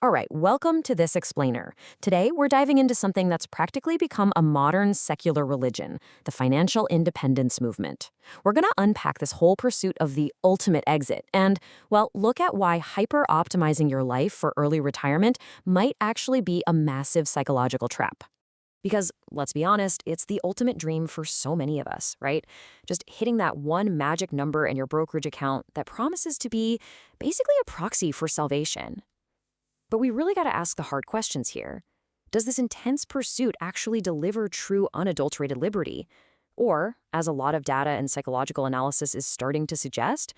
All right, welcome to This Explainer. Today, we're diving into something that's practically become a modern secular religion, the financial independence movement. We're going to unpack this whole pursuit of the ultimate exit and, well, look at why hyper-optimizing your life for early retirement might actually be a massive psychological trap. Because, let's be honest, it's the ultimate dream for so many of us, right? Just hitting that one magic number in your brokerage account that promises to be basically a proxy for salvation. But we really got to ask the hard questions here. Does this intense pursuit actually deliver true unadulterated liberty? Or, as a lot of data and psychological analysis is starting to suggest,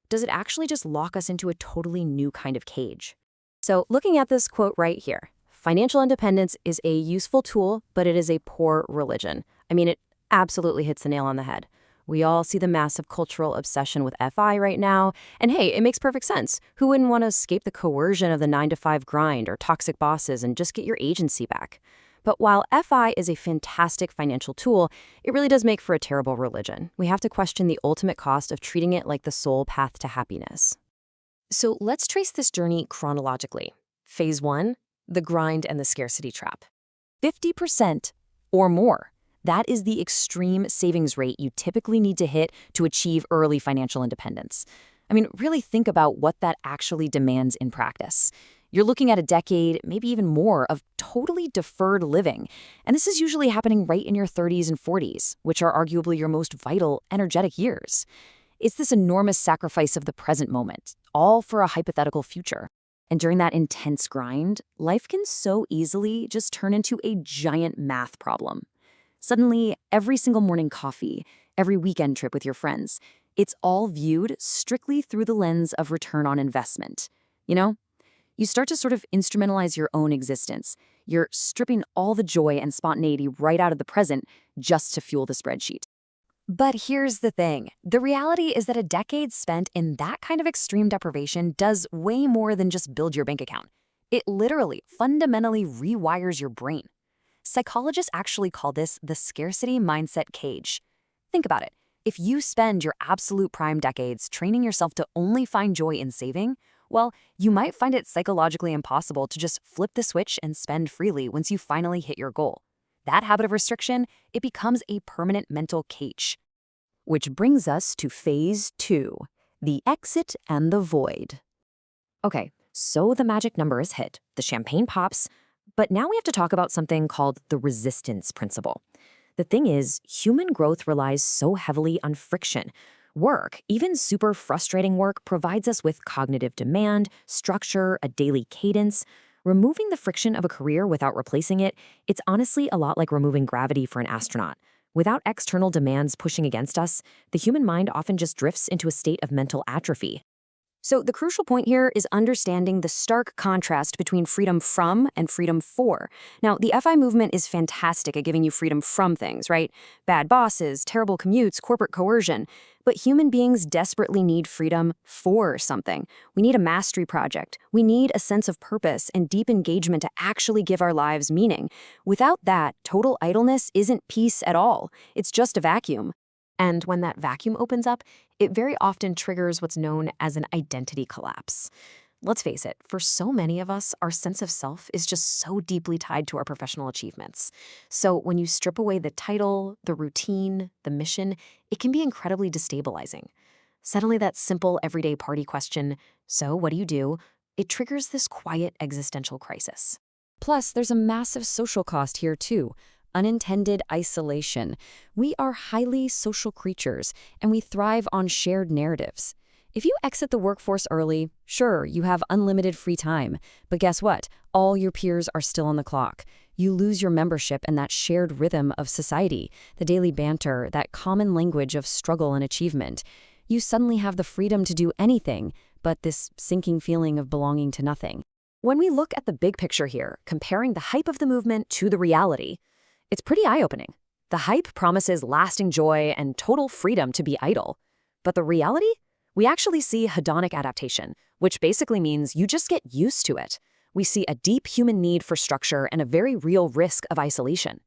does it actually just lock us into a totally new kind of cage? So, looking at this quote right here, financial independence is a useful tool, but it is a poor religion. I mean, it absolutely hits the nail on the head. We all see the massive cultural obsession with FI right now. And hey, it makes perfect sense. Who wouldn't want to escape the coercion of the 9-to-5 grind or toxic bosses and just get your agency back? But while FI is a fantastic financial tool, it really does make for a terrible religion. We have to question the ultimate cost of treating it like the sole path to happiness. So let's trace this journey chronologically. Phase 1, the grind and the scarcity trap. 50% or more. That is the extreme savings rate you typically need to hit to achieve early financial independence. I mean, really think about what that actually demands in practice. You're looking at a decade, maybe even more, of totally deferred living. And this is usually happening right in your 30s and 40s, which are arguably your most vital, energetic years. It's this enormous sacrifice of the present moment, all for a hypothetical future. And during that intense grind, life can so easily just turn into a giant math problem. Suddenly, every single morning coffee, every weekend trip with your friends, it's all viewed strictly through the lens of return on investment. You know? You start to sort of instrumentalize your own existence. You're stripping all the joy and spontaneity right out of the present just to fuel the spreadsheet. But here's the thing. The reality is that a decade spent in that kind of extreme deprivation does way more than just build your bank account. It literally, fundamentally rewires your brain. Psychologists actually call this the scarcity mindset cage. Think about it. If you spend your absolute prime decades training yourself to only find joy in saving, well, you might find it psychologically impossible to just flip the switch and spend freely once you finally hit your goal. That habit of restriction, it becomes a permanent mental cage. Which brings us to phase 2, the exit and the void. Okay, so the magic number is hit, the champagne pops, but now we have to talk about something called the resistance principle. The thing is, human growth relies so heavily on friction. Work, even super frustrating work, provides us with cognitive demand, structure, a daily cadence. Removing the friction of a career without replacing it, it's honestly a lot like removing gravity for an astronaut. Without external demands pushing against us, the human mind often just drifts into a state of mental atrophy. So the crucial point here is understanding the stark contrast between freedom from and freedom for. Now, the FI movement is fantastic at giving you freedom from things, right? Bad bosses, terrible commutes, corporate coercion. But human beings desperately need freedom for something. We need a mastery project. We need a sense of purpose and deep engagement to actually give our lives meaning. Without that, total idleness isn't peace at all. It's just a vacuum. And when that vacuum opens up, it very often triggers what's known as an identity collapse. Let's face it, for so many of us, our sense of self is just so deeply tied to our professional achievements. So when you strip away the title, the routine, the mission, it can be incredibly destabilizing. Suddenly that simple everyday party question, so what do? It triggers this quiet existential crisis. Plus, there's a massive social cost here too. Unintended isolation. We are highly social creatures, and we thrive on shared narratives. If you exit the workforce early, sure, you have unlimited free time. But guess what? All your peers are still on the clock. You lose your membership and that shared rhythm of society, the daily banter, that common language of struggle and achievement. You suddenly have the freedom to do anything, but this sinking feeling of belonging to nothing. When we look at the big picture here, comparing the hype of the movement to the reality, it's pretty eye-opening. The hype promises lasting joy and total freedom to be idle. But the reality? We actually see hedonic adaptation, which basically means you just get used to it. We see a deep human need for structure and a very real risk of isolation.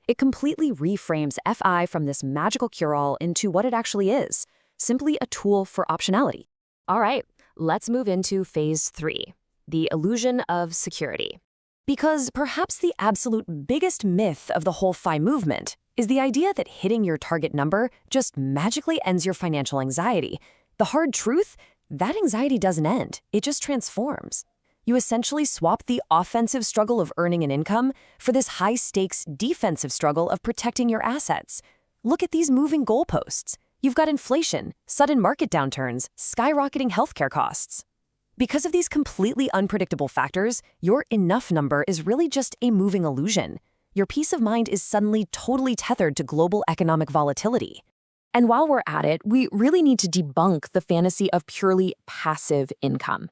It completely reframes FI from this magical cure-all into what it actually is, simply a tool for optionality. All right, let's move into phase 3, the illusion of security. Because perhaps the absolute biggest myth of the whole FI movement is the idea that hitting your target number just magically ends your financial anxiety. The hard truth? That anxiety doesn't end. It just transforms. You essentially swap the offensive struggle of earning an income for this high-stakes defensive struggle of protecting your assets. Look at these moving goalposts. You've got inflation, sudden market downturns, skyrocketing healthcare costs. Because of these completely unpredictable factors, your enough number is really just a moving illusion. Your peace of mind is suddenly totally tethered to global economic volatility. And while we're at it, we really need to debunk the fantasy of purely passive income.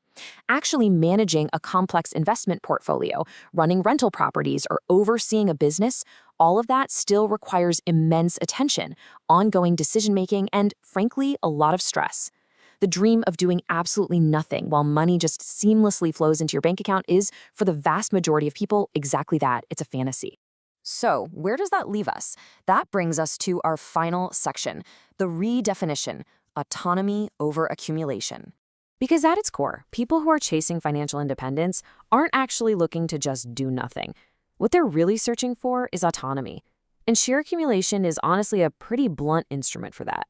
Actually managing a complex investment portfolio, running rental properties, or overseeing a business, all of that still requires immense attention, ongoing decision-making, and, frankly, a lot of stress. The dream of doing absolutely nothing while money just seamlessly flows into your bank account is, for the vast majority of people, exactly that. It's a fantasy. So, where does that leave us? That brings us to our final section, the redefinition, autonomy over accumulation. Because at its core, people who are chasing financial independence aren't actually looking to just do nothing. What they're really searching for is autonomy. And sheer accumulation is honestly a pretty blunt instrument for that.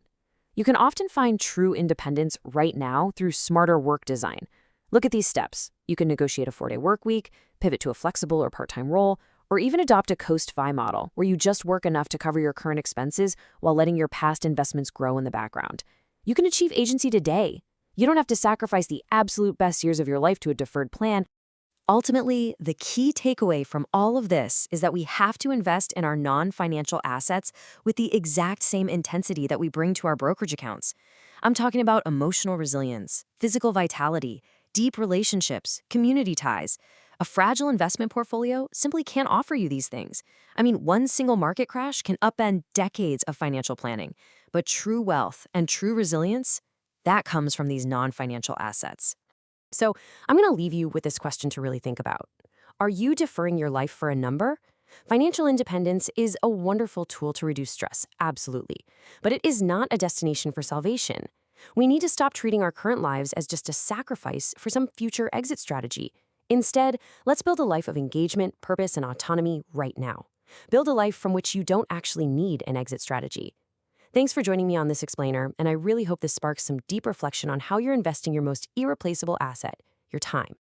You can often find true independence right now through smarter work design. Look at these steps. You can negotiate a 4-day work week, pivot to a flexible or part-time role, or even adopt a coast-fi model where you just work enough to cover your current expenses while letting your past investments grow in the background. You can achieve agency today. You don't have to sacrifice the absolute best years of your life to a deferred plan. Ultimately, the key takeaway from all of this is that we have to invest in our non-financial assets with the exact same intensity that we bring to our brokerage accounts. I'm talking about emotional resilience, physical vitality, deep relationships, community ties. A fragile investment portfolio simply can't offer you these things. I mean, one single market crash can upend decades of financial planning. But true wealth and true resilience, that comes from these non-financial assets. So I'm going to leave you with this question to really think about. Are you deferring your life for a number? Financial independence is a wonderful tool to reduce stress, absolutely. But it is not a destination for salvation. We need to stop treating our current lives as just a sacrifice for some future exit strategy. Instead, let's build a life of engagement, purpose, and autonomy right now. Build a life from which you don't actually need an exit strategy. Thanks for joining me on this explainer, and I really hope this sparks some deep reflection on how you're investing your most irreplaceable asset, your time.